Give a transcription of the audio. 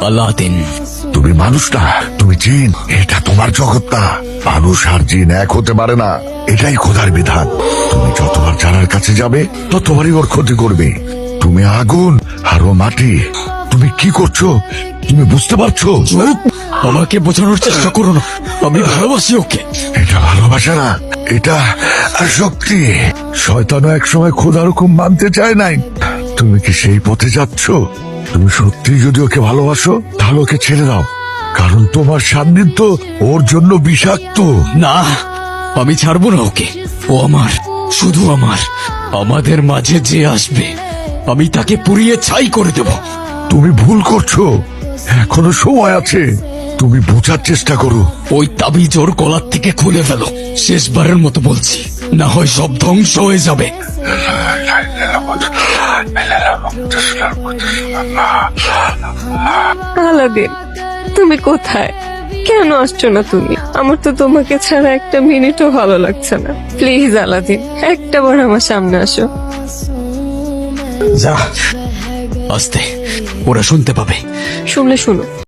Aladdin. তুমি মানুষ না, তুমি জিন। এটা তোমার জগৎ না। মানুষ আর জিন এক হতে পারে না, এটাই খোদার বিধান। তুমি যতবার জানার কাছে যাবে ততবারই ওর ক্ষতি করবে। তুমি আগুন আর ও মাটি। তুমি কি করছো তুমি বুঝতে পারছো? চুপ! আমাকে বোঝানোর চেষ্টা করো না, আমি ভালোবাসি ওকে। এটা ভালোবাসা না, এটা আসক্তি। শয়তানও একসময় খোদার হুকুম মানতে চায় নাই। তুমি কি সেই পথে যাচ্ছ? তুমি সত্যি যদি ওকে ভালোবাসো তাহলে ওকে ছেড়ে দাও, কারণ তোমার সান্নিধ্য ওর জন্য বিষাক্ত। না, আমি ছাড়বো না ওকে। ও আমার, শুধু আমার। আমাদের মাঝে যে আসবে আমি তাকে পুড়িয়ে ছাই করে দেব। তুমি ভুল করছো, এখনো সময় আছে। তুমি বোঝার চেষ্টা করো। ওই তাবিজ ওর গলার থেকে খুলে ফেলো, শেষবারের মতো বলছি, না হয় সব ধ্বংস হয়ে যাবে। আলাদিন, তুমি কোথায়? কেন আসছো না তুমি? আমার তো তোমাকে ছাড়া একটা মিনিটও ভালো লাগছে না। প্লিজ আলাদিন, একটা বার আমার সামনে আসো। যা, আস্তে, ওরা শুনতে পাবে। শুনলে শুনো।